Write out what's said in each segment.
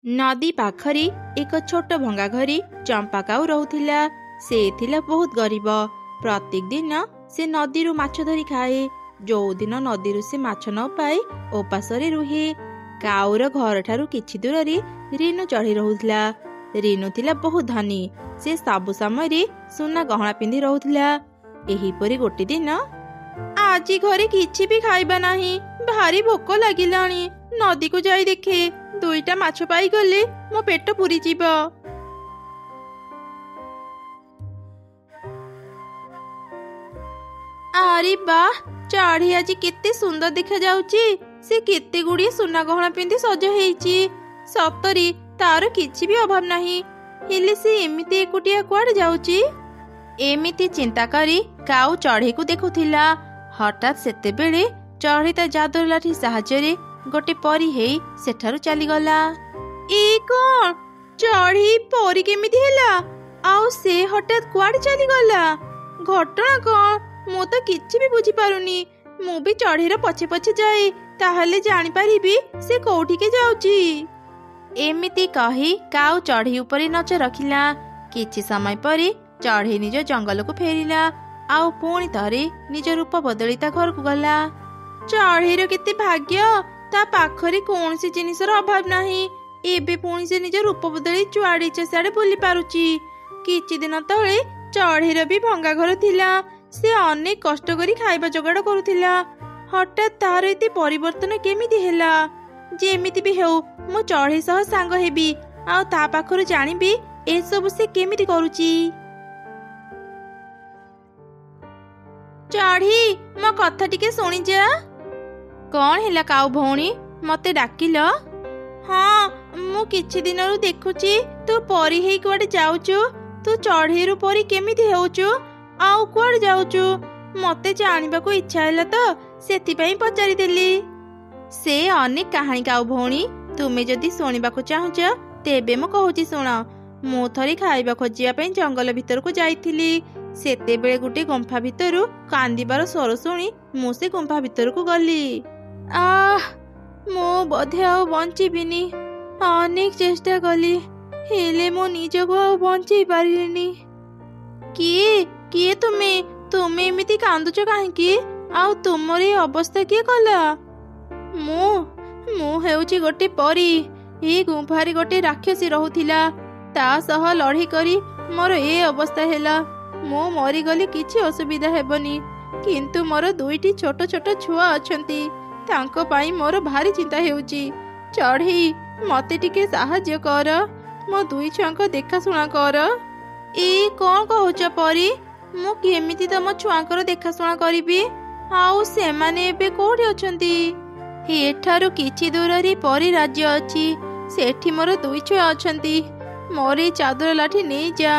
नदी पाखरी एक छोट भंगा घरी चंपा काऊ रहुथिला। से थिला बहुत गरीब। प्रत्येक दिन से नदी माछ धरी खाए। जो दिन नदी से माछ न पाए उपासरे रुहे। काऊर घर ठारू किछि दूर रीनु चढ़ी रहुथिला। रीनु थिला बहुत धनी। से सबु समय सुना गहना पिंधि रहुथिला। एहीपरि गोटे दिन आजी घरे किछि भी खाइबा नाही। भारी भोक लागिलाणी। नदी को जाई देखे दुईटा माछ पाई गले मो पेट पुरी जीव। अरे वाह, चढ़ी आज केते सुंदर देखा जाउची। से केते गुड़िए सुना गहना पिंधि सज हेइची। सतरी तार किछि भी अभाव नाही। हेले से एमिति एकुटिया कुआडे जाउची। एमिति चिंता करी काऊ चढ़ी को देखुथिला। हठात सेते बेले चढ़ी ता जादुर लाठी साहाଯ୍ୟରେ गोटे परी हेई सेठारु चली गला। ए कोन चढ़ी परी केमिति हेला? आउ से हठात कुआडे चली गला? घटना कोन मु तो किछि भी बुझी पारुनी। मु भी चढ़ीर पछे पछे जाए ताहले जानि पारिबी से कोठी के जाउची। एमिति कही काऊ चढ़ी उपरे नजर रखिला। किछि समय परे चढ़ी निज जंगल को फेरिला। आउ पुणी थरे निज रूप बदली ता घर को गला। चढ़ीर केते भाग्य, ता पाखरे कौन सी जिनिसर अभाव नाही। एबे पुणी से निज रूप बदली चुआड़ी चसाड़े बुली पारुची। किछि दिन तळे चढ़ीर भी भंगा घर थिला। से अनेक कष्ट करी खाइबा जोगाड़ करुथिला। हठात तार एते परिवर्तन केमिति हेला? जेमिति भी हेउ मु चढ़ी सह सांग हेबी। आ ता पाखरु जानिबी ए सब से केमिति करूची। चढ़ी मो कथा टिके सुनी जा। कौन हेला काऊ भौणी, मते डाकिल? हाँ, मु किछि दिनरु देखुची तू परी हेई कुआडे जाउचु। तू चढ़ीरु परी केमिति हेउचु? आउ कुआडे जाउचु? मते जानिबाको इच्छा हैला तो सेति पई पचारि देली। से अनेक कहानी काऊ भौणी, तुमे जदि सुनिबाको चाहुच तेबे मु कहूची सुण। मु थरी खाइबा खोजिया पई जंगल भितर को जाइथिली। सेते बेले गुटे गुंफा भितरु कांदिबार स्वर सुनी मु से गुंफा भितर को गली। मो बोधे आउ बंचिबिनी। अनेक चेष्टा कली हेले मो निजको आउ बंचई पारिलिनी। किए किए तुमे तुमे एमिति कांदुच काहेकि? आउ तुमर ए अवस्था किए कला? मु हेउची गोटे परी। ए गुंफारे गोटे राक्षसी रहुथिला। ता सह लड़ी करी मोर ए अवस्था हेला। मो मरी गली किछि असुविधा हेबनी, किंतु मोर दुईटी छोट छोट छुआ अछंती। तांको पाई मोर भारी चिंता हेउची। चढ़ी मते टिके साहाଯ୍ୟ कर। मो दुई छुआंको देखा सुना कर। ए कोन कहूच परी? मु केमिति तम छुआंकर देखा सुना करिबी? आउ सेमाने एबे कोठी अछंती? एठारु किछि दूररी परी राज्य अछि। सेठी मोर दुई छुआ अछंती। मोर चादर लाठी नै जा।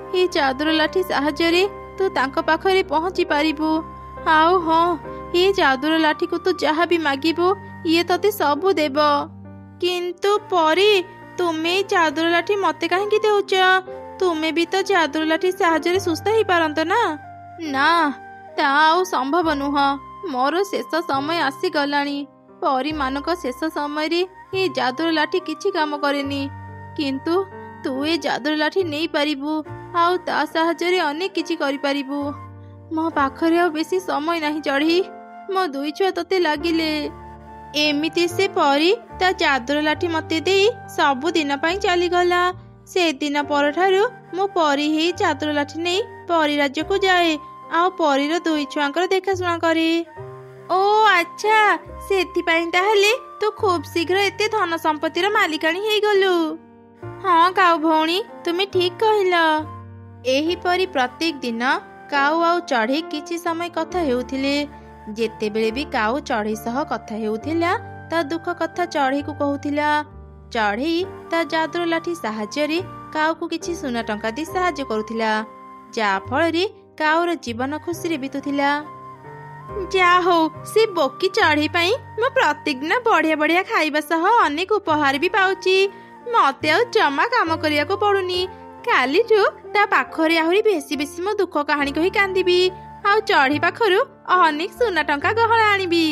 ए चादर लाठी साहाଯ୍ୟରେ तू तांको पाखरे पहुंची पारिबु। आउ हाँ, ये चादर लाठी को तू जहाँ भी मागिबो ये तते सबू देब। किंतु परी तुमे चादर लाठी मते काहेकि देउच? तुमे भी तो चादर लाठी साहाଯ୍ୟରେ सुस्थ ही पारंत ना। ना, ता आउ संभव नुह। मोर शेष समय आसी गलानी। परी मानक शेष समय रे ये चादर लाठी किछि काम करेनी। किंतु तू ए चादर लाठी नै पारिबु। आउ ता साहाଯ୍ୟରେ अनेक किछि करि पारिबु। मो पाखरे आ बेसी समय नाही चढ़ी। मो दुई छुआ तते लागिले। एमिति से परी ता चादर लाठी मते देई सबु दिन पई चली गला। से दिन पर ठारू मो परी हेई चादर लाठी नै परी राज्य को जाए। आ परीर दुई छुआंकर देखा सुना करे। ओ अच्छा, सेथि पई ताहले तू खूब शीघ्र एते धन संपत्तिर मालिकाणी हेई गलु। हाँ काऊ भौणी, तुमे ठीक कहिला। एही परी प्रत्येक दिन काऊ आउ चढ़ी किछि समय कथा हेउथिले। जेतेबेले भी काऊ चढ़ी सह कथा हेउथिला ता दुख कथा चढ़ी को कहूथिला। चढ़ी ता जादुर लाठी साहाଯ୍ୟରେ काऊ को किछि सुना टंका दी साहाଯ୍य करुथिला। जा फଳରେ काऊर जीवन खुशी रे बितुथिला। जा हो, से बोकी चढ़ी पई म प्रत्येक दिन बढ़िया बढ़िया खाइबा सह अनेक उपहार भी पाउची। मते आउ जमा काम करिया को पड़ुनी। कालीठू ता पाखरे आहुरी बेसी बेसी मो दुख कहानी कही कांदिबी। आउ चढ़ी पाखरु अनेक सुना टंका गहना आनिबी।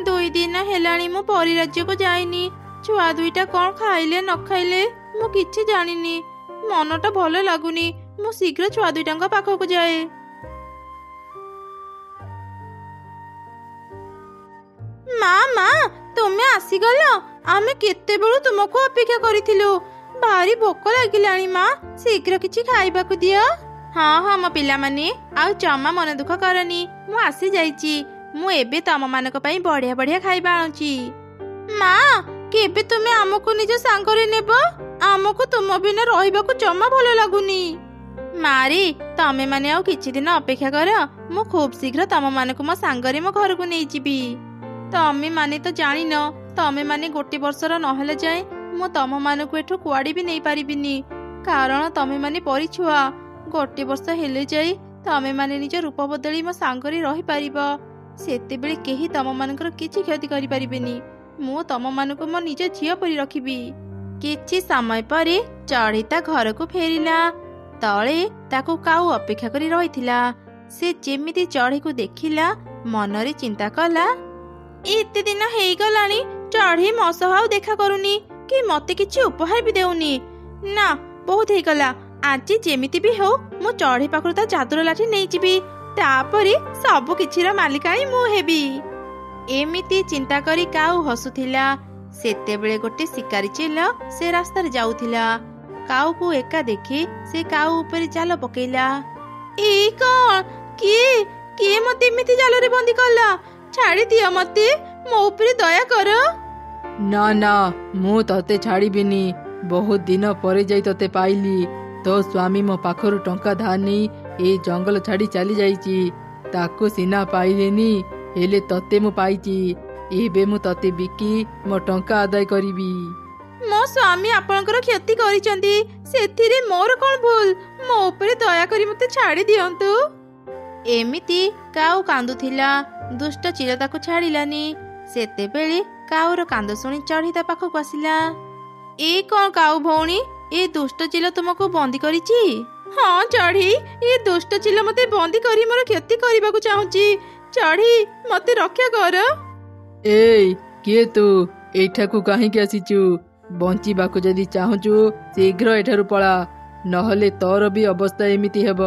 दुई दिन हेलाणी मु परी राज्य को जाइनी। ଛୁଆ ଦୁଇଟା କ'ଣ ଖାଇଲେ ନ ଖାଇଲେ ମୁଁ କିଛି ଜାଣିନି। ମନଟା ଭଲ ଲାଗୁନି। ମୁଁ ଶୀଘ୍ର ଛୁଆ ଦୁଇଟାଙ୍କ ପାଖକୁ ଯାଏ। ମା ମା ତୁମେ ଆସିଗଲ? ଆମେ କେତେବେଳୁ ତୁମକୁ ଅପେକ୍ଷା କରିଥିଲୁ। ଭାରି ଭୋକ ଲାଗିଲାଣି ମା, ଶୀଘ୍ର କିଛି ଖାଇବାକୁ ଦିଅ। ହଁ ହଁ ମୋ ପିଲାମାନେ, ଆଉ ଜମା ମନ ଦୁଃଖ କରନି, ମୁଁ ଆସି ଯାଇଛି। ମୁଁ ଏବେ ତମମାନଙ୍କ ପାଇଁ ବଢିଆ ବଢିଆ ଖାଇବା ଆଣୁଛି। ମା, କେବେ ତୁମେ ଆମକୁ ନିଜ ସାଙ୍ଗରେ ନେବ? ଆମକୁ ତୁମ ବିନା ରହିବାକୁ ଜମା ଭଲ ଲାଗୁନି। ମାରି, ତମେ ମାନେ ଆଉ କିଛି ଦିନ ଅପେକ୍ଷା କର। ମୁଁ ଖୁବ୍ ଶୀଘ୍ର ତମମାନଙ୍କୁ ମୋ ସାଙ୍ଗରେ ମୋ ଘରକୁ ନେଇଯିବି। ତମେ ମାନେ ତ ଜାଣିନ, ତମେ ମାନେ ଗୋଟେ ବର୍ଷର ନହେଲେ ଯାଏ ମୁଁ ତମମାନଙ୍କୁ ଏଠୁ କୁଆଡେ ବି ନେଇପାରିବିନି। କାରଣ ତମେ ମାନେ ପରିଛୁଆ। ଗୋଟେ ବର୍ଷ ହେଲେ ଯାଇ ତମେ ମାନେ ନିଜ ରୂପ ବଦଳି ମୋ ସାଙ୍ଗରେ ରହିପାରିବ। ସେତେବେଳେ କେହି ତମମାନଙ୍କର କିଛି କ୍ଷତି କରିପାରିବେନି। ମୁଁ ତମମାନଙ୍କୁ ମୋ ନିଜ ଝିଅ ପରି ରଖିବି। କିଛି ସମୟ ପରେ ଚଢ଼େଇ ତା ଘରକୁ ଫେରିଲା। ତଳେ ତାକୁ କାଉ ଅପେକ୍ଷା କରି ରହିଥିଲା। ସେ ଯେମିତି ଚଢ଼େଇକୁ ଦେଖିଲା, ମନରେ ଚିନ୍ତା କଲା, ଏତେ ଦିନ ହେଇଗଲାଣି ଚଢ଼େଇ ମୋ ସହ ଆଉ ଦେଖା କରୁନି କି ମତେ କିଛି ଉପହାର ବି ଦେଉନି। ନା, ବହୁତ ହେଇଗଲା। ଆଜି ଯେମିତି ବି ହଉ ମୁଁ ଚଢ଼େଇ ପାଖରୁ ତା ଚାଦର ଲାଠି ନେଇଯିବି। ତାପରେ ସବୁ କିଛିର ମାଲିକାଣୀ ମୁଁ ହେବି। ଏମିତି ଚିନ୍ତା କରି କାଉ ହସୁଥିଲା। ସେତେବେଳେ ଗୋଟେ ଶିକାରୀ ଚିଲ ସେ ରାସ୍ତାରେ ଯାଉଥିଲା। କାଉକୁ ଏକା ଦେଖି ସେ କାଉ ଉପରେ ଜାଲ ପକେଇଲା। ଏଇ କ'ଣ? କିଏ କିଏ ମତେ ଏମିତି ଜାଲରେ ବନ୍ଦୀ କଲା? ଛାଡ଼ି ଦିଅ ମତେ, ମୋ ଉପରେ ଦୟା କର। ନା ନା, ମୁଁ ତତେ ଛାଡ଼ିବିନି। ବହୁତ ଦିନ ପରେ ଯାଇ ତତେ ପାଇଲି। ତୋ ସ୍ୱାମୀ ମୋ ପାଖରୁ ଟଙ୍କା ଧାର ନେଇ ଏଇ ଜଙ୍ଗଲ ଛାଡ଼ି ଚାଲି ଯାଇଛି। ତାକୁ ସିନା ପାଇଲେନି, ହେଲେ ତତେ ମୁଁ ପାଇଛି। ଏବେ ମୁଁ ତତେ ବିକି ମୋ ଟଙ୍କା ଆଦାୟ କରିବି। ମୋ ସ୍ୱାମୀ ଆପଣଙ୍କର କ୍ଷତି କରିଛନ୍ତି, ସେଥିରେ ମୋର କ'ଣ ଭୁଲ? ମୋ ଉପରେ ଦୟାକରି ମତେ ଛାଡ଼ି ଦିଅନ୍ତୁ। ଏମିତି କାଉ କାନ୍ଦୁଥିଲା। ଦୁଷ୍ଟ ଚିଲ ତାକୁ ଛାଡ଼ିଲାନି। ସେତେବେଳେ କାଉର କାନ୍ଦ ଶୁଣି ଚଢ଼େଇ ତା ପାଖକୁ ଆସିଲା। ଏ କ'ଣ କାଉ ଭଉଣୀ, ଏ ଦୁଷ୍ଟ ଚିଲ ତୁମକୁ ବନ୍ଦୀ କରିଛି? ହଁ ଚଢ଼େଇ, ଏ ଦୁଷ୍ଟ ଚିଲ ମତେ ବନ୍ଦୀ କରି ମୋର କ୍ଷତି କରିବାକୁ ଚାହୁଁଛି। ଚଢ଼େଇ, ମତେ ରକ୍ଷା କର। ଏଇ, କିଏ ତୁ? ଏଇଠାକୁ କାହିଁକି ଆସିଛୁ? ବଞ୍ଚିବାକୁ ଯଦି ଚାହୁଁଛୁ ଶୀଘ୍ର ଏଠାରୁ ପଳା, ନହେଲେ ତୋର ବି ଅବସ୍ଥା ଏମିତି ହେବ।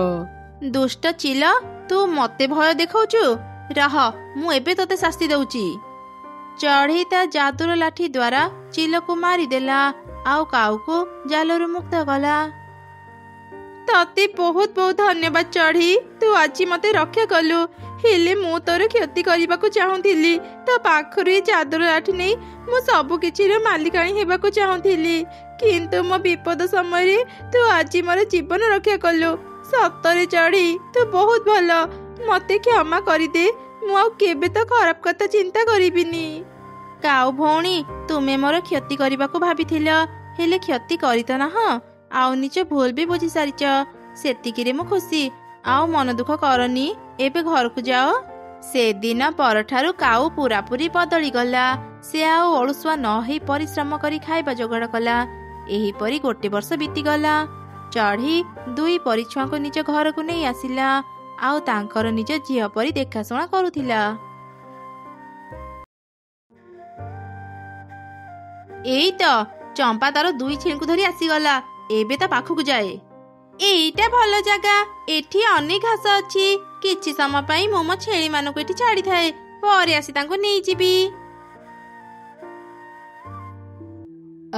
ଦୁଷ୍ଟ ଚିଲ, ତୁ ମତେ ଭୟ ଦେଖାଉଛୁ? ରହ, ମୁଁ ଏବେ ତତେ ଶାସ୍ତି ଦଉଛି। ଚଢ଼େଇ ତା ଜାଦୁର ଲାଠି ଦ୍ୱାରା ଚିଲକୁ ମାରିଦେଲା ଆଉ କାଉକୁ ଜାଲରୁ ମୁକ୍ତ କଲା। ତତେ ବହୁତ ବହୁତ ଧନ୍ୟବାଦ ଚଢ଼େଇ, ତୁ ଆଜି ମତେ ରକ୍ଷା କଲୁ। ହେଲେ ମୁଁ ତୋର କ୍ଷତି କରିବାକୁ ଚାହୁଁଥିଲି। ତୋ ପାଖରୁ ଏ ଚାଦର ଲାଠି ନେଇ ମୁଁ ସବୁ କିଛିର ମାଲିକାଣୀ ହେବାକୁ ଚାହୁଁଥିଲି। କିନ୍ତୁ ମୋ ବିପଦ ସମୟରେ ତୁ ଆଜି ମୋର ଜୀବନ ରକ୍ଷା କଲୁ। ସତରେ ଚଢ଼େଇ, ତୁ ବହୁତ ଭଲ। ମତେ କ୍ଷମା କରିଦେ। ମୁଁ ଆଉ କେବେ ତ ଖରାପ କଥା ଚିନ୍ତା କରିବିନି। କାଉ ଭଉଣୀ, ତୁମେ ମୋର କ୍ଷତି କରିବାକୁ ଭାବିଥିଲ, ହେଲେ କ୍ଷତି କରିତ ନାହଁ। ଆଉ ନିଜ ଭୁଲ ବି ବୁଝି ସାରିଛ। ସେତିକିରେ ମୁଁ ଖୁସି। ଆଉ ମନ ଦୁଃଖ କରନି, ଏବେ ଘରକୁ ଯାଅ। ସେଦିନ ପରଠାରୁ କାଉ ପୁରାପୁରି ବଦଳିଗଲା। ସେ ଆଉ ଅଳସୁଆ ନ ହେଇ ପରିଶ୍ରମ କରି ଖାଇବା ଯୋଗାଡ଼ କଲା। ଏହିପରି ଗୋଟେ ବର୍ଷ ବିତିଗଲା। ଚଢ଼େଇ ଦୁଇ ପରିଛୁଆଙ୍କୁ ନିଜ ଘରକୁ ନେଇ ଆସିଲା ଆଉ ତାଙ୍କର ନିଜ ଝିଅ ପରି ଦେଖାଶୁଣା କରୁଥିଲା। ଏଇ ତ ଚମ୍ପା ତାର ଦୁଇ ଛେଳିଙ୍କୁ ଧରି ଆସିଗଲା। ଏବେ ତା ପାଖକୁ ଯାଏ। ଏଇଟା ଭଲ ଜାଗା, ଏଠି ଅନେକ ଘାସ ଅଛି। କିଛି ସମୟ ପାଇଁ ମୁଁ ମୋ ଛେଳି ମାନଙ୍କୁ ଏଠି ଛାଡ଼ିଥାଏ, ପରେ ଆସି ତାଙ୍କୁ ନେଇଯିବି।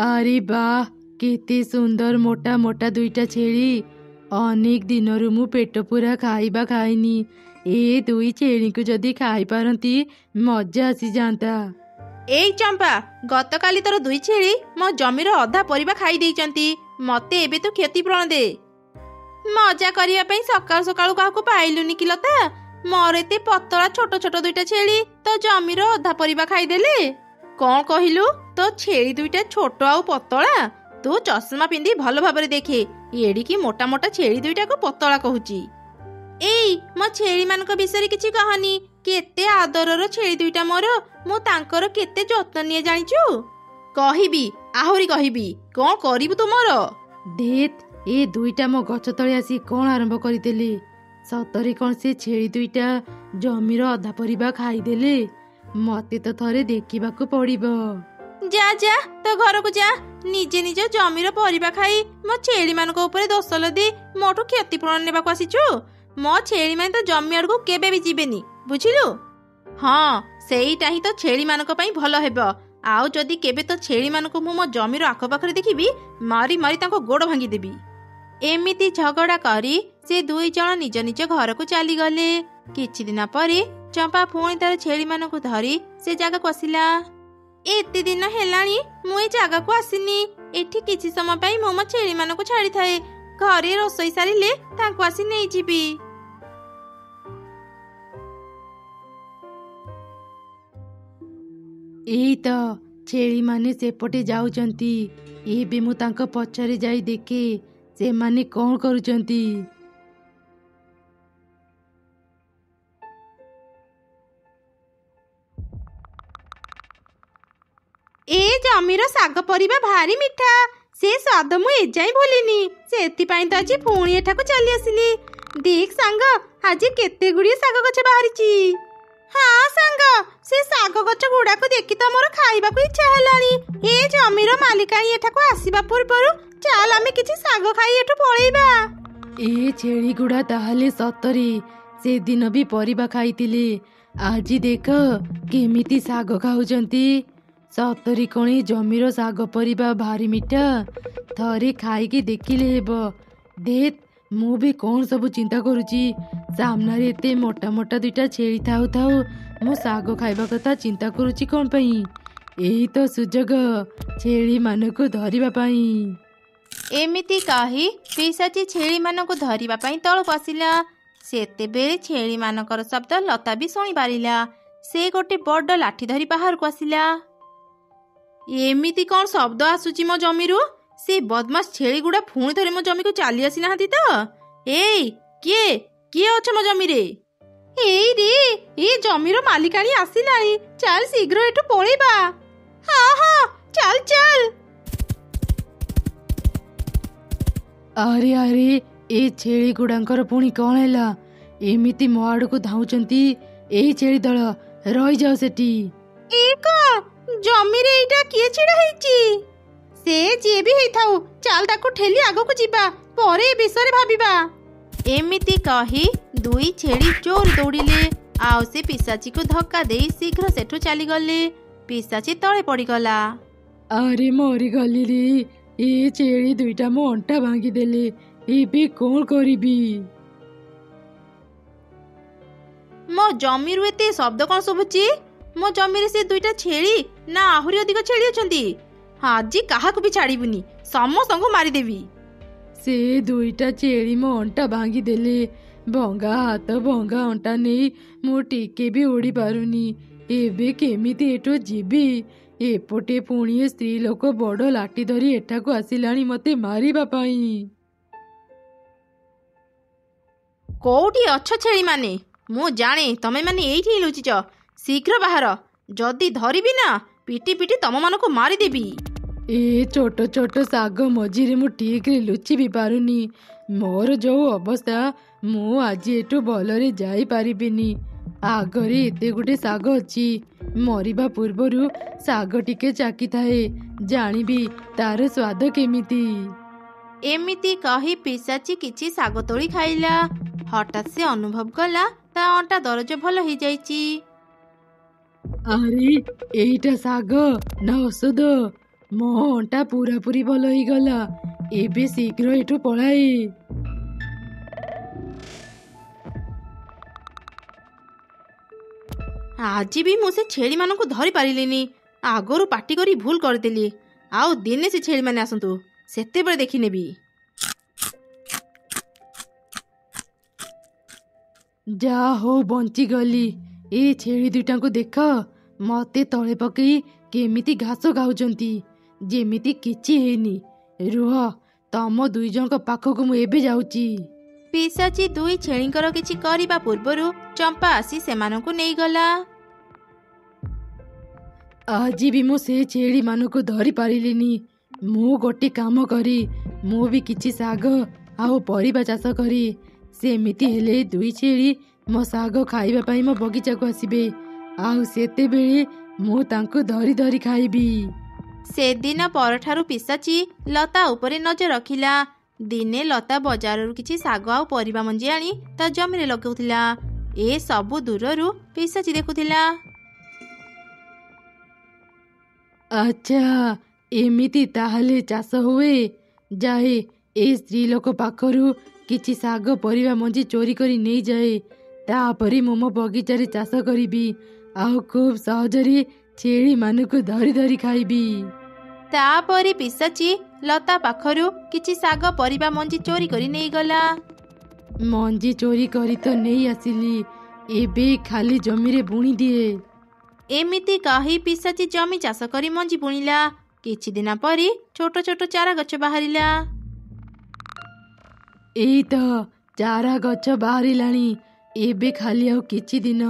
ଆରେ ବାଃ, କେତେ ସୁନ୍ଦର ମୋଟା ମୋଟା ଦୁଇଟା ଛେଳି। ଅନେକ ଦିନରୁ ମୁଁ ପେଟ ପୂରା ଖାଇବା ଖାଇନି। ଏ ଦୁଇ ଛେଳିଙ୍କୁ ଯଦି ଖାଇପାରନ୍ତି ମଜା ଆସିଯାଆନ୍ତା। ଏଇ ଚମ୍ପା, ଗତକାଲି ତୋର ଦୁଇ ଛେଳି ମୋ ଜମିର ଅଧା ପରିବା ଖାଇ ଦେଇଛନ୍ତି। ମତେ ଏବେ ତୁ କ୍ଷତିପୂରଣ ଦେ। ମଜା କରିବା ପାଇଁ ସକାଳୁ ସକାଳୁ କାହାକୁ ପାଇଲୁନି କି ଲତା? ମୋର ଏତେ ପତଳା ଛୋଟ ଛୋଟ ଦୁଇଟା ଛେଳି ତୋ ଜମିର ଅଧା ପରିବା ଖାଇଦେଲେ। କ'ଣ କହିଲୁ? ତୋ ଛେଳି ଦୁଇଟା ଛୋଟ ଆଉ ପତଳା? ତୁ ଚଷମା ପିନ୍ଧି ଭଲ ଭାବରେ ଦେଖେ। ଏଡ଼ିକି ମୋଟା ମୋଟା ଛେଳି ଦୁଇଟାକୁ ପତଳା କହୁଛି। ଏଇ, ମୋ ଛେଳି ମାନଙ୍କ ବିଷୟରେ କିଛି କହନି। କେତେ ଆଦରର ଛେଳି ଦୁଇଟା ମୋର। ମୁଁ ତାଙ୍କର କେତେ ଯତ୍ନ ନିଏ ଜାଣିଛୁ? କହିବି, ଆହୁରି କହିବି। କ'ଣ କରିବୁ ତୁ ମୋର? ଧେତ୍, ଏ ଦୁଇଟା ମୋ ଗଛ ତଳେ ଆସି କ'ଣ ଆରମ୍ଭ କରିଦେଲେ? ସତରେ କ'ଣ ସେ ଛେଳି ଦୁଇଟା ଜମିର ଅଧା ପରିବା ଖାଇଦେଲେ? ମତେ ତ ଥରେ ଦେଖିବାକୁ ପଡ଼ିବ। ଯା ଯା ତୋ ଘରକୁ ଯା। ନିଜେ ନିଜ ଜମିର ପରିବା ଖାଇ ମୋ ଛେଳି ମାନଙ୍କ ଉପରେ ଦୋଷ ଲଦି ମୋଠୁ କ୍ଷତିପୂରଣ ନେବାକୁ ଆସିଛୁ। ମୋ ଛେଳି ମାନେ ତ ଜମି ଆଡକୁ କେବେ ବି ଯିବେନି, ବୁଝିଲୁ? ହଁ, ସେଇଟା ହିଁ ତ ଛେଳି ମାନଙ୍କ ପାଇଁ ଭଲ ହେବ। ଆଉ ଯଦି କେବେ ତ ଛେଳି ମାନଙ୍କୁ ମୁଁ ମୋ ଜମିର ଆଖପାଖରେ ଦେଖିବି, ମାରି ମାରି ତାଙ୍କ ଗୋଡ ଭାଙ୍ଗିଦେବି। ଏମିତି ଝଗଡା କରି ସେ ଦୁଇ ଜଣ ନିଜ ନିଜ ଘରକୁ ଚାଲିଗଲେ। କିଛି ଦିନ ପରେ ଚମ୍ପା ପୁଣି ତାର ଛେଳି ମାନଙ୍କୁ ଧରି ସେ ଜାଗାକୁ ଆସିଲା। ଏତେ ଦିନ ହେଲାଣି ମୁଁ ଏ ଜାଗାକୁ ଆସିନି। ଏଠି କିଛି ସମୟ ପାଇଁ ମୁଁ ମୋ ଛେଳି ମାନଙ୍କୁ ଛାଡିଥାଏ। ଘରେ ରୋଷେଇ ସାରିଲେ ତାଙ୍କୁ ଆସି ନେଇଯିବି। ଏଇ ତ ଛେଳି ମାନେ ସେପଟେ ଯାଉଛନ୍ତି। ଏବେ ମୁଁ ତାଙ୍କ ପଛରେ ଯାଇ ଦେଖେ ସେମାନେ କଣ କରୁଛନ୍ତି। ଏ ଜମିର ଶାଗ ପରିବା ଭାରି ମିଠା। ସେ ସ୍ୱାଦ ମୁଁ ଏଯାଏଁ ଭୁଲିନି। ସେଥିପାଇଁ ତ ଆଜି ପୁଣି ଏଠାକୁ ଚାଲି ଆସିଲି। ଦେଖ ସାଙ୍ଗ, ଆଜି କେତେ ଗୁଡିଏ ଶାଗ ଗଛ ବାହାରିଛି। ହଁ ସାଙ୍ଗ, ସେ ଶାଗ ଗଛ ଗୁଡାକୁ ଦେଖି ତ ମୋର ଖାଇବାକୁ ଇଚ୍ଛା ହେଲାଣି। ଏ ଜମିର ମାଲିକାଣୀ ଏଠାକୁ ଆସିବା ପୂର୍ବରୁ ଚାଲ ଆମେ କିଛି ଶାଗ ଖାଇ ଏଠୁ ପଳେଇବା। ଏ ଛେଳି ଗୁଡା ତାହେଲେ ସତରେ ସେଦିନ ବି ପରିବା ଖାଇଥିଲେ। ଆଜି ଦେଖ କେମିତି ଶାଗ ଖାଉଛନ୍ତି। ସତରେ କଣ ଏ ଜମିର ଶାଗ ପରିବା ଭାରି ମିଠା। ଥରେ ଖାଇକି ଦେଖିଲେ ହେବ। ଦେଖ ମୁଁ ବି କଣ ସବୁ ଚିନ୍ତା କରୁଛି। ସାମ୍ନାରେ ଏତେ ମୋଟା ମୋଟା ଦୁଇଟା ଛେଳି ଥାଉ ଥାଉ ମୁଁ ଶାଗ ଖାଇବା କଥା ଚିନ୍ତା କରୁଛି କଣ ପାଇଁ? ଏଇ ତ ସୁଯୋଗ ଛେଳି ମାନଙ୍କୁ ଧରିବା ପାଇଁ। ଏମିତି କହି ପିଶାଚି ଛେଳି ମାନଙ୍କୁ ଧରିବା ପାଇଁ ତଳକୁ ଆସିଲା। ସେତେବେଳେ ଛେଳି ମାନଙ୍କର ଶବ୍ଦ ଲତା ବି ଶୁଣି ପାରିଲା। ସେ ଗୋଟେ ବଡ ଲାଠି ଧରି ବାହାରକୁ ଆସିଲା। ଏମିତି କଣ ଶବ୍ଦ ଆସୁଛି ମୋ ଜମିରୁ? ସେ ବଦମାସ ଛେଳି ଗୁଡା ପୁଣି ଥରେ ମୋ ଜମିକୁ ଚାଲି ଆସିନାହାନ୍ତି ତ? ଏଇ କିଏ କିଏ ଅଛ ମୋ ଜମିରେ? ଏଇ ରେ, ଏ ଜମିର ମାଲିକାଣୀ ଆସିଲାଣି। ଚାଲ ଶୀଘ୍ର ଏଠୁ ପଳେଇବା। ହଁ ହଁ, ଚାଲ ଚାଲ। ଆରେ ଆରେ, ଏ ଛେଳି ଗୁଡାଙ୍କର ପୁଣି କଣ ହେଲା? ଏମିତି ମୋ ଆଡକୁ ଧାଉଛନ୍ତି। ଏଇ ଛେଳି ଦଳ ରହିଯାଅ ସେଠି। ଏ କଣ ଜମିରେ ଏଇଟା କିଏ ଛିଡା ହେଇଛି? ସେ ଯିଏ ବି ହେଇଥାଉ, ଚାଲ ତାକୁ ଠେଲି ଆଗକୁ ଯିବା, ପରେ ଏ ବିଷୟରେ ଭାବିବା। ଏମିତି କହି ଦୁଇ ଛେଳି ଜୋର ଦୌଡ଼ିଲେ। ଆଉ ସେ ପିଶାଚୀକୁ ଧକ୍କା ଦେଇ ଶୀଘ୍ର ସେଠୁ ଚାଲିଗଲେ। ପିଶାଚୀ ତଳେ ପଡିଗଲା। ଆରେ ମରିଗଲି ରେ। ଏ ଛେଳି ଦୁଇଟା ମୋ ଅଣ୍ଟା ଭାଙ୍ଗିଦେଲେ। ଏବେ କଣ କରିବି? ମୋ ଜମିରୁ ଏତେ ଶବ୍ଦ କଣ ଶୁଭୁଛି? ମୋ ଜମିରେ ସେ ଦୁଇଟା ଛେଳି ନା ଆହୁରି ଅଧିକ ଛେଳି ଅଛନ୍ତି? ଆଜି କାହାକୁ ବି ଛାଡ଼ିବୁନି, ସମସ୍ତଙ୍କୁ ମାରିଦେବି। ସେ ଦୁଇଟା ଛେଳି ମୋ ଅଣ୍ଟା ଭାଙ୍ଗିଦେଲେ। ଭଙ୍ଗା ହାତ ଭଙ୍ଗା ଅଣ୍ଟା ନେଇ ମୁଁ ଟିକେ ବି ଉଡ଼ି ପାରୁନି। ଏବେ କେମିତି ଏଠୁ ଯିବି? ଏପଟେ ପୁଣି ଏ ସ୍ତ୍ରୀ ଲୋକ ବଡ଼ ଲାଠି ଧରି ଏଠାକୁ ଆସିଲାଣି ମୋତେ ମାରିବା ପାଇଁ। କୋଉଠି ଅଛ ଛେଳି ମାନେ? ମୁଁ ଜାଣେ ତମେ ମାନେ ଏଇଠି ହିଁ ଲୁଚିଛ। ଶୀଘ୍ର ବାହାର, ଯଦି ଧରିବି ନା ପିଟି ପିଟି ତମମାନଙ୍କୁ ମାରିଦେବି। ଏ ଛୋଟ ଛୋଟ ଶାଗ ମଝିରେ ମୁଁ ଠିକରେ ଲୁଚି ବି ପାରୁନି। ମୋର ଯୋଉ ଅବସ୍ଥା, ମୁଁ ଆଜି ଏଠୁ ଭଲରେ ଯାଇପାରିବିନି। ଆଗରେ ଏତେ ଗୋଟେ ଶାଗ ଅଛି। ମରିବା ପୂର୍ବରୁ ଶାଗ ଟିକେ ଚାକିଥାଏ, ଜାଣିବି ତାର ସ୍ୱାଦ କେମିତି। ଏମିତି କହି ପିଶାଚୀ କିଛି ଶାଗ ତୋଳି ଖାଇଲା। ହଠାତ୍ ସେ ଅନୁଭବ କଲା ତା ଅଣ୍ଟା ଦରଜ ଭଲ ହେଇଯାଇଛି। ଆରେ ଏଇଟା ଶାଗ ନା ଔଷଧ? ମୋ ଅଣ୍ଟା ପୁରାପୁରି ଭଲ ହେଇଗଲା। ଏବେ ଶୀଘ୍ର ଏଠୁ ପଳାଏ। ଆଜି ବି ମୁଁ ସେ ଛେଳି ମାନଙ୍କୁ ଧରି ପାରିଲିନି। ଆଗରୁ ପାଟି କରି ଭୁଲ କରିଦେଲି। ଆଉ ଦିନେ ସେ ଛେଳି ମାନେ ଆସନ୍ତୁ, ସେତେବେଳେ ଦେଖିନେବି। ଯାହା ହଉ ବଞ୍ଚିଗଲି। ଏ ଛେଳି ଦୁଇଟାଙ୍କୁ ଦେଖ, ମତେ ତଳେ ପକେଇ କେମିତି ଘାସ ଖାଉଛନ୍ତି, ଯେମିତି କିଛି ହେଇନି। ରୁହ, ତମ ଦୁଇ ଜଣଙ୍କ ପାଖକୁ ମୁଁ ଏବେ ଯାଉଛି। ପିଶାଚୀ ଦୁଇ ଛେଳିଙ୍କର କିଛି କରିବା ପୂର୍ବରୁ ଚମ୍ପା ଆସି ସେମାନଙ୍କୁ ନେଇଗଲା। ଆଜି ବି ମୁଁ ସେ ଛେଳି ମାନଙ୍କୁ ଧରି ପାରିଲିନି। ମୁଁ ଗୋଟେ କାମ କରି ମୁଁ ବି କିଛି ଶାଗ ଆଉ ପରିବା ଚାଷ କରି, ସେମିତି ହେଲେ ଦୁଇ ଛେଳି ମୋ ଶାଗ ଖାଇବା ପାଇଁ ମୋ ବଗିଚାକୁ ଆସିବେ। ଆଉ ସେତେବେଳେ ମୁଁ ତାଙ୍କୁ ଧରି ଧରି ଖାଇବି। ସେଦିନ ପରଠାରୁ ପିଶାଚି ଲତା ଉପରେ ନଜର ରଖିଲା। ଦିନେ ଲତା ବଜାରରୁ କିଛି ଶାଗ ଆଉ ପରିବା ମଞ୍ଜି ଆଣି ତା ଜମିରେ ଲଗାଉଥିଲା। ଏ ସବୁ ଦୂରରୁ ପିଶାଚି ଦେଖୁଥିଲା। ଆଚ୍ଛା, ଏମିତି ତାହେଲେ ଚାଷ ହୁଏ। ଯାଏ ଏ ସ୍ତ୍ରୀ ଲୋକ ପାଖରୁ କିଛି ଶାଗ ପରିବା ମଞ୍ଜି ଚୋରି କରି ନେଇଯାଏ। ତାପରେ ମୁଁ ମୋ ବଗିଚାରେ ଚାଷ କରିବି ଆଉ ଖୁବ୍ ସହଜରେ ଛେଳି ମାନଙ୍କୁ ଧରି ଧରି ଖାଇବି। ତାପରେ ପିଶାଚି ଲତା ପାଖରୁ କିଛି ଶାଗ ପରିବା ମଞ୍ଜି ଚୋରି କରି ନେଇଗଲା। ମଞ୍ଜି ଚୋରି କରି ତ ନେଇ ଆସିଲି, ଏବେ ଖାଲି ଜମିରେ ବୁଣି ଦିଏ। ଏମିତି କହି ପିଶାଚି ଜମି ଚାଷ କରି ମଞ୍ଜି ବୁଣିଲା। କିଛି ଦିନ ପରେ ଛୋଟ ଛୋଟ ଚାରା ଗଛ ବାହାରିଲା। ଏଇ ତ ଚାରା ଗଛ ବାହାରିଲାଣି। ଏବେ ଖାଲି ଆଉ କିଛି ଦିନ,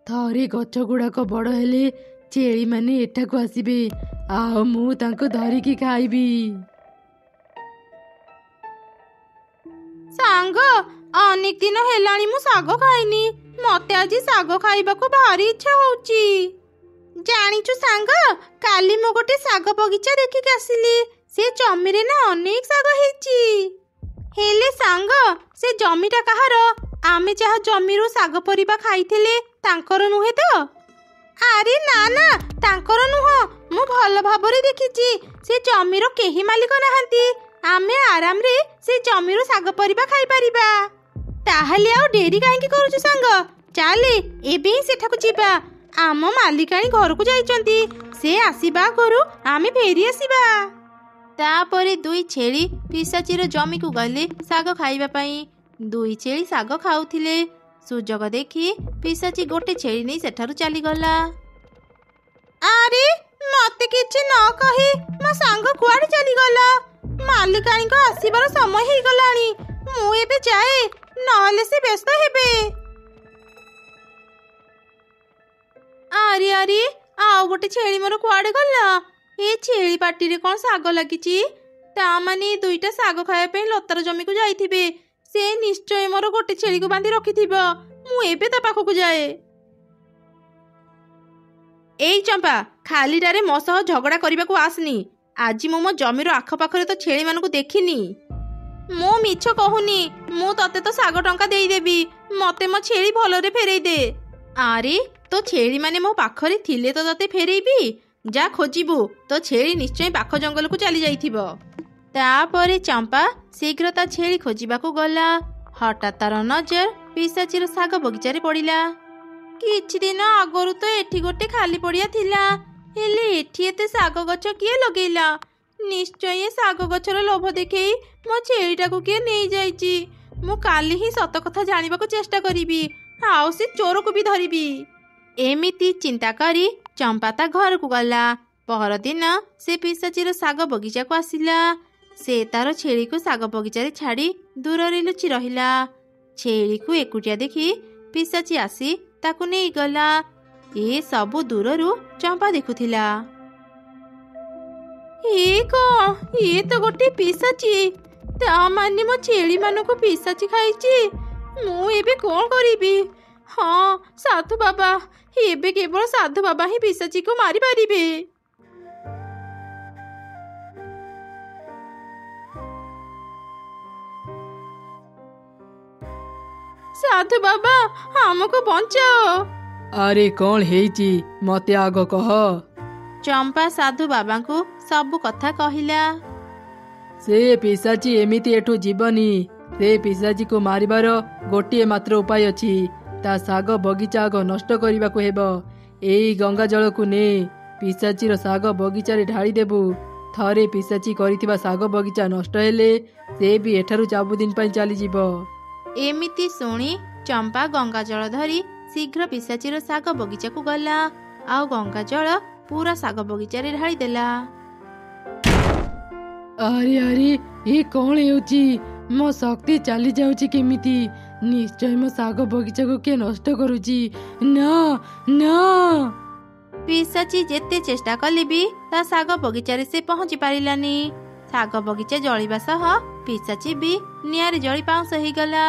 ଥରେ ଗଛ ଗୁଡାକ ବଡ଼ ହେଲେ ଛେଳିମାନେ ଏଠାକୁ ଆସିବେ ଆଉ ମୁଁ ତାଙ୍କୁ ଧରିକି ଖାଇବି। ସାଙ୍ଗ, ଅନେକ ଦିନ ହେଲାଣି ମୁଁ ଶାଗ ଖାଇନି। ମତେ ଆଜି ଶାଗ ଖାଇବାକୁ ଭାରି ଇଚ୍ଛା ହଉଛି। ଜାଣିଛୁ ସାଙ୍ଗ, କାଲି ମୁଁ ଗୋଟେ ଶାଗ ବଗିଚା ଦେଖିକି ଆସିଲି। ସେ ଜମିରେ ନା ଅନେକ ଶାଗ ହେଇଛି। ହେଲେ ସାଙ୍ଗ, ସେ ଜମିଟା କାହାର? ଆମେ ଯାହା ଜମିରୁ ଶାଗ ପରିବା ଖାଇଥିଲେ ତାଙ୍କର ନୁହେଁ ତ? ଆରେ ନା ନା, ତାଙ୍କର ନୁହଁ। ମୁଁ ଭଲ ଭାବରେ ଦେଖିଛି, ସେ ଜମିର କେହି ମାଲିକ ନାହାନ୍ତି। ଆମେ ଆରାମରେ ସେ ଜମିରୁ ଶାଗ ପରିବା ଖାଇପାରିବା। ତାହେଲେ ଆଉ ଡେରି କାହିଁକି କରୁଛୁ ସାଙ୍ଗ? ଚାଲେ ଏବେ ହିଁ ସେଠାକୁ ଯିବା। ଆମ ମାଲିକାଣୀ ଘରକୁ ଯାଇଛନ୍ତି। ସେ ଆସିବା ଆଗରୁ ଆମେ ଫେରି ଆସିବା। ତାପରେ ଦୁଇ ଛେଳି ପିଶାଚିର ଜମିକୁ ଗଲେ ଶାଗ ଖାଇବା ପାଇଁ। ଦୁଇ ଛେଳି ଶାଗ ଖାଉଥିଲେ। ସୁଯୋଗ ଦେଖି ପିଶାଚି ଗୋଟେ ଛେଳି ନେଇ ସେଠାରୁ ଚାଲିଗଲା। ଆରେ, ମତେ କିଛି ନ କହି ମୋ ସାଙ୍ଗ କୁଆଡେ ଚାଲିଗଲା? ମାଲିକାଣୀଙ୍କ ଆସିବାର ସମୟ ହେଇଗଲାଣି। ମୁଁ ଏବେ ଯାଏ, ନହେଲେ ସେ ବ୍ୟସ୍ତ ହେବେ। ଆରେ ଆରେ, ଆଉ ଗୋଟେ ଛେଳି ମୋର କୁଆଡେ ଗଲା? ଏ ଛେଳି ପାଟିରେ କଣ ଶାଗ ଲାଗିଛି? ତା ମାନେ ଦୁଇଟା ଶାଗ ଖାଇବା ପାଇଁ ଲତାର ଜମିକୁ ଯାଇଥିବେ। ସେ ନିଶ୍ଚୟ ମୋର ଗୋଟେ ଛେଳିକୁ ବାନ୍ଧି ରଖିଥିବ। ମୁଁ ଏବେ ତା ପାଖକୁ ଯାଏ। ଏଇ ଚମ୍ପା, ଖାଲିଟାରେ ମୋ ସହ ଝଗଡା କରିବାକୁ ଆସନି। ଆଜି ମୁଁ ମୋ ଜମିର ଆଖପାଖରେ ତ ଛେଳିମାନଙ୍କୁ ଦେଖିନି। ମୁଁ ମିଛ କହୁନି। ମୁଁ ତତେ ତ ଶାଗ ଟଙ୍କା ଦେଇଦେବି। ମତେ ମୋ ଛେଳି ଭଲରେ ଫେରେଇ ଦେ। ଆରେ, ତୋ ଛେଳି ମାନେ ମୋ ପାଖରେ ଥିଲେ ତ ତତେ ଫେରେଇବି। ଯା ଖୋଜିବୁ, ତୋ ଛେଳି ନିଶ୍ଚୟ ପାଖ ଜଙ୍ଗଲକୁ ଚାଲି ଯାଇଥିବ। ତାପରେ ଚମ୍ପା ଶୀଘ୍ର ତା ଛେଳି ଖୋଜିବାକୁ ଗଲା। ହଠାତ୍ ତାର ନଜର ପିଶାଚିର ଶାଗ ବଗିଚାରେ ପଡ଼ିଲା। କିଛି ଦିନ ଆଗରୁ ତ ଏଠି ଗୋଟେ ଖାଲି ପଡ଼ିଆ ଥିଲା। ହେଲେ ଏଠି ଏତେ ଶାଗ ଗଛ କିଏ ଲଗେଇଲା? ନିଶ୍ଚୟ ଏ ଶାଗ ଗଛର ଲୋଭ ଦେଖେଇ ମୋ ଛେଳିଟାକୁ କିଏ ନେଇଯାଇଛି। ମୁଁ କାଲି ହିଁ ସତ କଥା ଜାଣିବାକୁ ଚେଷ୍ଟା କରିବି, ଆଉ ସେ ଚୋରକୁ ବି ଧରିବି। ଏମିତି ଚିନ୍ତା କରି ଚମ୍ପା ତା ଘରକୁ ଗଲା। ପହରଦିନ ସେ ପିଶାଚିର ଶାଗ ବଗିଚାକୁ ଆସିଲା। ସେ ତାର ଛେଳିକୁ ଶାଗ ବଗିଚାରେ ଛାଡ଼ି ଦୂରରେ ଲୁଚି ରହିଲା। ଛେଳିକୁ ଏକୁଟିଆ ଦେଖି ପିଶାଚି ଆସି ତାକୁ ନେଇଗଲା। ଏ ସବୁ ଦୂରରୁ ଚମ୍ପା ଦେଖୁଥିଲା। ଏ ତ ଗୋଟେ ପିଶାଚି। ତା ମାନେ ମୋ ଛେଳି ମାନଙ୍କୁ ପିଶାଚି ଖାଇଛି। ମୁଁ ଏବେ କଣ କରିବି? ହଁ, ସାଧୁ ବାବା। ଏବେ କେବଳ ସାଧୁ ବାବା ହିଁ ପିଶାଚିକୁ ମାରିପାରିବେ। ସାଧୁ ବାବା, ଆମକୁ ବଞ୍ଚାଅ। ଆରେ କଣ ହେଇଛି, ମତେ ଆଗ କହ। ଚମ୍ପା ସାଧୁ ବାବାଙ୍କୁ ସବୁ କଥା କହିଲା। ସେ ପିଶାଚି ଏମିତି ଏଠୁ ଯିବନି। ସେ ପିଶାଚିକୁ ମାରିବାର ଗୋଟିଏ ମାତ୍ର ଉପାୟ ଅଛି। ତା ଶାଗ ବଗିଚା ଆଗ ନଷ୍ଟ କରିବାକୁ ହେବ। ଏଇ ଗଙ୍ଗା ଜଳକୁ ନେ, ପିଶାଚିର ଶାଗ ବଗିଚାରେ ଢାଳି ଦେବୁ। ଥରେ ପିଶାଚି କରିଥିବା ଶାଗ ବଗିଚା ନଷ୍ଟ ହେଲେ ସେ ବି ଏଠାରୁ ସବୁଦିନ ପାଇଁ ଚାଲିଯିବ। ଏମିତି ଶୁଣି ଚମ୍ପା ଗଙ୍ଗା ଜଳ ଧରି ଶୀଘ୍ର ପିଶାଚିର ଶାଗ ବଗିଚାକୁ ଗଲା ଆଉ ଗଙ୍ଗା ଜଳ ପୁରା ଶାଗ ବଗିଚାରେ ଢାଳି ଦେଲା। ଆରେ ଆରେ, ଏ କଣ ହେଉଛି? ମୋ ଶକ୍ତି ଚାଲି ଯାଉଛି କେମିତି? ନିଶ୍ଚୟ ମୋ ଶାଗ ବଗିଚାକୁ କିଏ ନଷ୍ଟ କରୁଛି। ନା ନା। ପିଶାଚି ଯେତେ ଚେଷ୍ଟା କଲେ ବି ତା ଶାଗ ବଗିଚାରେ ସେ ପହଞ୍ଚି ପାରିଲାନି। ଶାଗ ବଗିଚା ଜଳିବା ସହ ପିଶାଚି ବି ନିଆଁରେ ଜଳି ପାଉଁଶ ହେଇଗଲା।